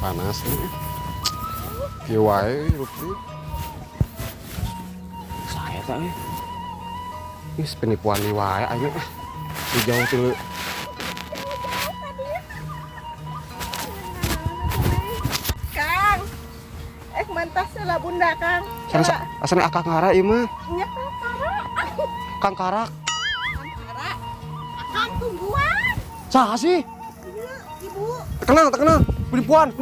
panas nih. Kieu wae Lutfi. Saya teh. Geus penipuan di wae ayeuna. Di jauh teu. Kang, mantas lah bunda Kang. Asana akang ngara ieu mah. Nya Kang. Kang Karak. Akang tungguan. Saha sih? Iya, Ibu. Terkenal. Penipuan.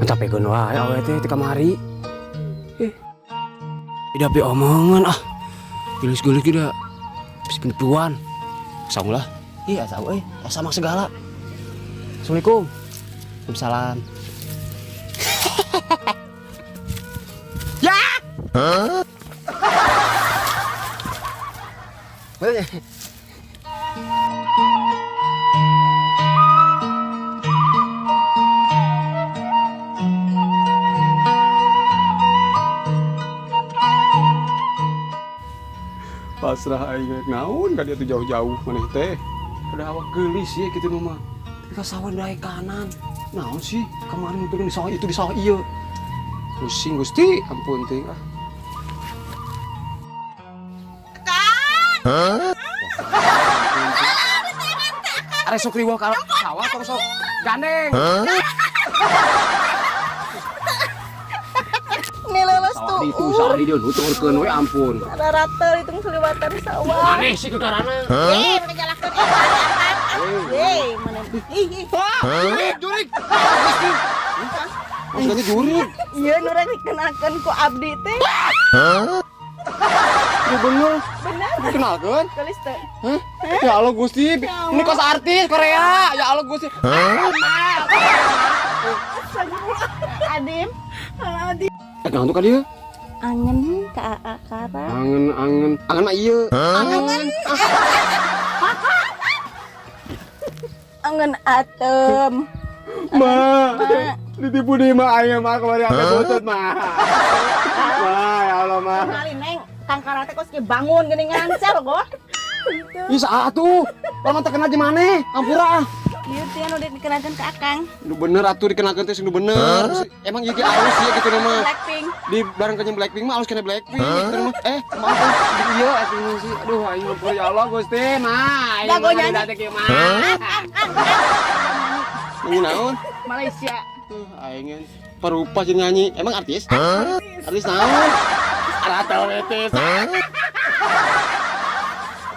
Capekeun wae awe teh ti kamari. Tidak be omongan ah. Gelis-gelis tidak. Bisa penipuan. Saung lah. Iya tahu sama segala. Assalamualaikum. Waalaikumsalam. Ya. Hah? Pasrah aing naon ka dia tuh jauh-jauh maneh teh. Ada awak geulis ya kitu nu mah. Kita sawah dae kanan. Naon sih kemarin turun di sawah itu di sawah ieu. Pusing Gusti, ampun teh ah. Kang. Hah? Are sok riweuh ka sawah tong sok gandeng. Tuh. Itu sawah di dieu nuturkeun we ampun. Ada rata itu seliwatan sawah. Aneh sih kegarana. Mana jalakeun mana. Jurig. Maksudnya jurig. Iya nu rek dikenakeun ku abdi teh. Ya bener. Bener. Kenalkeun? Gelis teh. Hah? Ya Allah Gusti. Ini kos artis Korea. Ya Allah Gusti. Adim. Adim. Kenal tuh ka dieu? Angen ka akara. Angen mah ieu. Angen atem. Ma. Ditipu deui mah aya mah kamari ame butut mah. Mah ya Allah mah. Kali neng Kang Karate kos ge bangun geuning ngancel go. Ieu saha atuh? Lamun terkenal di maneh? Ampura ah. Ieu teh anu dikenakeun ka Akang. Nu bener atuh dikenakeun teh nu bener. Emang ieu ge alus ieu kitu mah. Blackpink. Di bareng kenya Blackpink mah alus kena Blackpink kitu mah. Maaf di ieu atuh sih. Aduh aing ampun ya Allah Gusti. Nah, jago nyanyi. Teh kieu mah. Nyanyi naon? Malaysia. Tuh aing perupa jeung nyanyi. Emang artis? Artis naon? Arata wetes.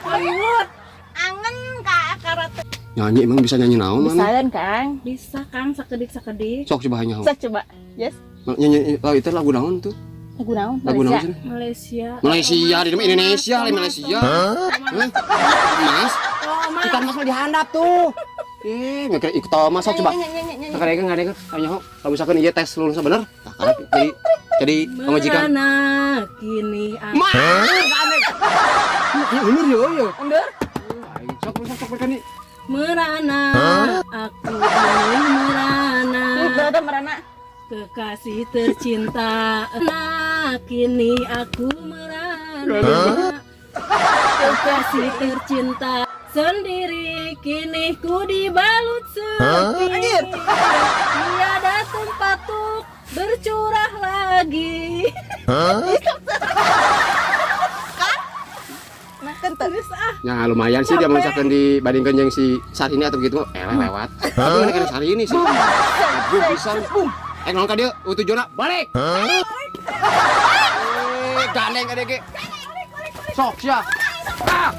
Hollywood. Angen ka Karate. Nyanyi emang bisa nyanyi naon Bisa mana? kan Kang? Bisa Kang sakedik-sakedik. Sok coba nyaho. Bisa coba. Yes. Nyanyi itu lagu naon tuh? Lagu naon? Lagu naon sih? Malaysia. Malaysia di nama Indonesia, lain Malaysia. Mas? Ikan mas mah dihandap tuh. Nggak ikut tahu mas, sok coba. Nggak ada kan? Nyaho, kalau misalkan iya tes lulus bener, nah karena jadi pemajikan. Merana kini aku. Mah, aneh. Bener ya. Bener. Sok mereka nih. Merana, aku ini merana. Itu ada merana. kekasih tercinta. Nah, kini aku merana. Kekasih tercinta sendiri, kini ku dibalut sepi. Tiada tempat untuk bercurah lagi. Nah kan terus Ya lumayan sih dia misalkan dibandingkan yang si saat ini atau begitu lewat. Tapi ini kan hari ini sih. Gue bisa. Nongka dia tujuannya balik. Gandeng adek. Sok sia. Ah.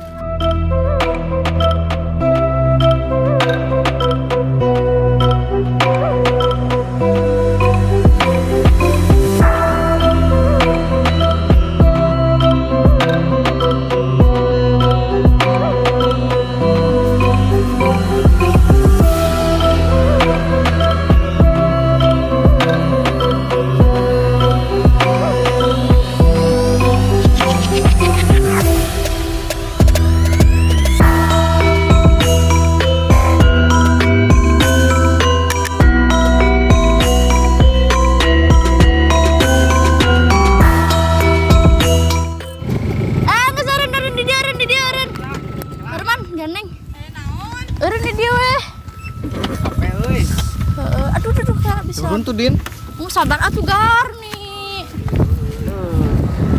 Turun tuh Din. Sabar atuh Gar nih.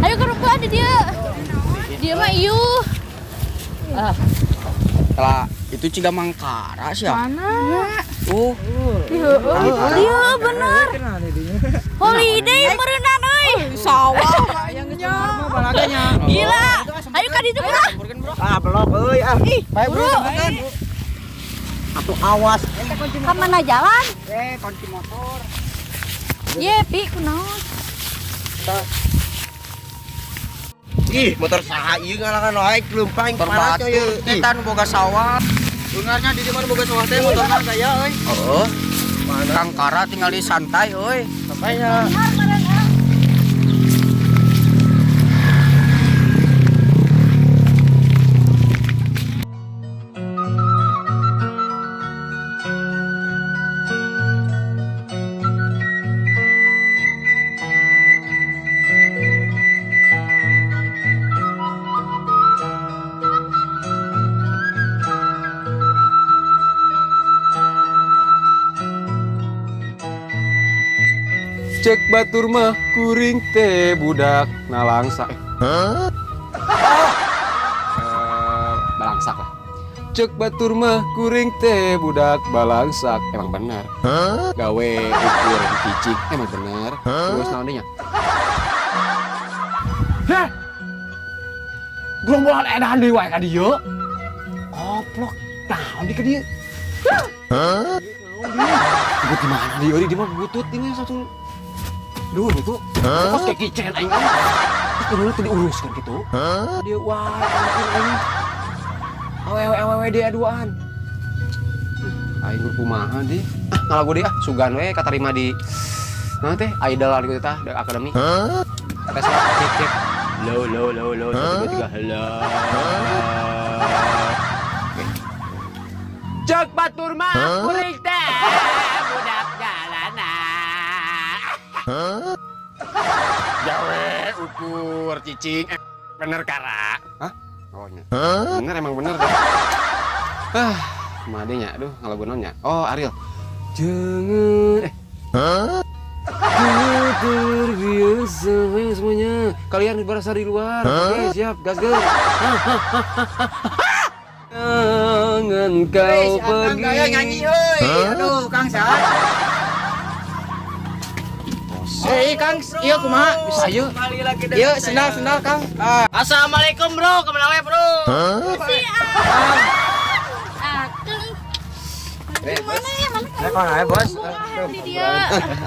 Ayo ke rumah ada dia. Dia mah iu. Lah itu ciga mangkara sih ya. Mana? Tuh. Dia bener. Holiday merenang euy. Sawah. Gila. Ayo ka ditu bro. Belok euy Baik bro. Atuh awas. Ka mana jalan? Kunci motor. Ye, pi kunaon? Ih, motor saha ieu ngalangan wae leumpang panas ieu. Kita nu boga sawah. Beungarnya di mana boga sawah teh motorna gaya euy. Heeh. Kang Kara tinggal di santai euy. Sampai ya. Cek batur mah kuring teh budak nalangsa. Balangsak lah. Cek batur mah kuring teh budak balangsak. Emang bener. Gawe ukur cicik emang bener. Terus naonnya? Heh. Gerombolan edan deui wae ka dieu. Goblok. Naon di ka dieu? Butut di mana dia? Di mana butut ini satu. Duh itu. Kos kayak kicen aing. Terus tadi uruskan gitu. Dia wah, aing. Awewe dia duaan. Aing kumaha di. Ngalagu dia sugan we katarima di nah teh idol di teh akademi. Tes cek. Lo 1 2 3 halo. Cek batur mah kuring teh budak jalanan. Jawe ukur cicing bener Kara. Hah? Oh nya. Bener emang bener dah. Madenya aduh ngalagunaonnya. Oh Ariel. Jangan terbiasa semuanya. Kalian berasa di luar. Oke, siap. Gas. Jangan kau pergi. Gaya nyanyi euy. Aduh, Kang Sat. Kang, ieu kumaha? Bisa ieu. Ieu sendal Kang. Assalamualaikum bro, kemana we bro? Gimana ya? Mana Mana ya bos? di dia?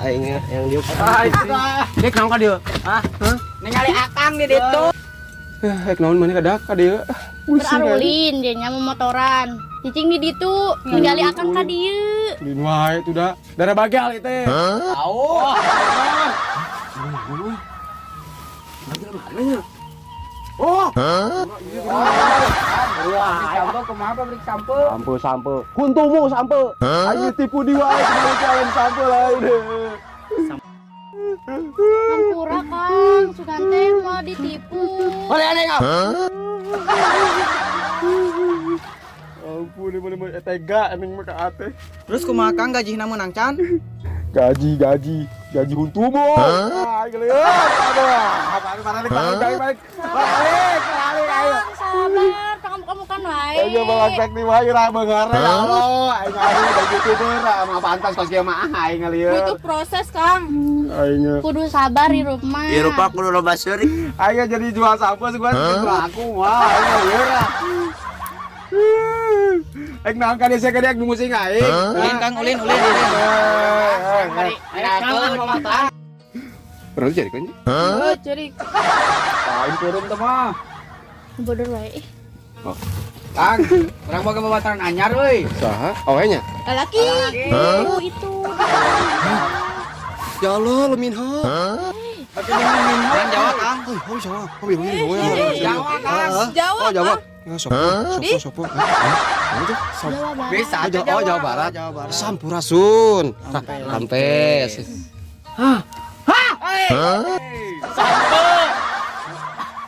Aing yang diuk. Dek naon ka dieu? Hah? ningali akang di ditu. Naon maneh kadak ka dieu? Berarulin dia nya motoran. Cicing di ditu, ningali akang ka dieu. Din wae tuh da. Dara bagal ieu teh. Tahu. Oh. Wah, sampo kumaha pabrik sampo? Sampo. Kuntumu sampo. Ayo tipu di wae kembali jalan sampo lain. Hampura Kang, Sugante mau ditipu. Boleh aneh kau. Ampun, ini tega anjing mah ka ate. Terus kumaha Kang gaji namun nang can? Gaji huntu mo. Ah, gila. Aduh, balik. Balik, ayo. Kang, sabar, Kang bukan wae. Ayo balak di wae ra beungar ya Allah. Aing ari da YouTuber mah pantas tos kieu mah aing ngalieu. Itu proses Kang. Aing. Kudu sabar di rumah. Ieu rupa kudu loba seuri. Aing jadi jual sampah gua aku wah aing ngalieu ra. Aing naon ka desa ka diak nu musing aing. Ulin Kang, ulin. Berarti jadi kan? Oh, curi. Aing turun teh mah. Bodoh wae. Kang, urang boga babataran anyar euy. Saha? Awalnya? Laki. Itu. Ya Allah, lu minha. Urang Jawa Kang. Oh, Jawa. Oh, iya. Jawa Kang. Jawa. Oh, Jawa. Ya, sopo. Jawa Barat. Bisa aja Jawa Barat. Jawa Barat. Sampurasun. Rampes.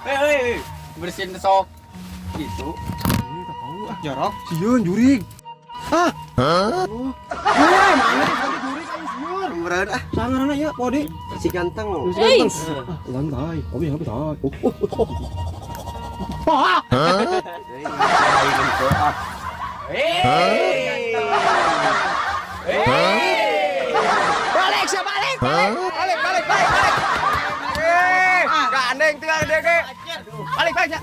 Hei. Bersihin sok. Gitu. Jorok. Sieun jurig. Mana jurig Beneran ah. sangarana ya, Podi. Si ganteng. Lantai. Oh, iya, betul. Balik. Gandeng teu ada ge. Balik. Balik.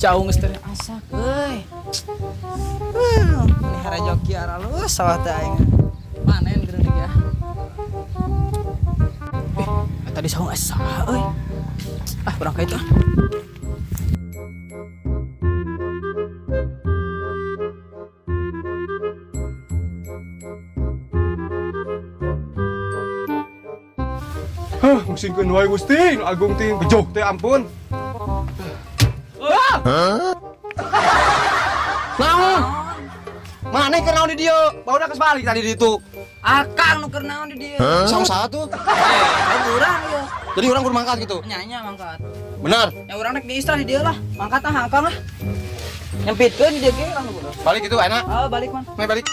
Jauh geus teh asak euy. Pelihara joki aralus sawah teh aing. Panen geuning ya. Tadi saung asa euy. Ah, urang ka itu. Musingkeun wae Gusti, nu agung teh bejoh teh ampun. Naon? Mana keur naon di dieu? Bauna geus balik tadi di itu. Akang nu keur naon di dieu? Saung satu. Urang ieu. Jadi orang kudu mangkat gitu. Nyanya mangkat. Benar. Ya urang rek diistra di dieu lah. Mangkat ah akang ah. Nyempitkeun di dieu ge urang kudu. Balik gitu enak. Balik man. Main balik.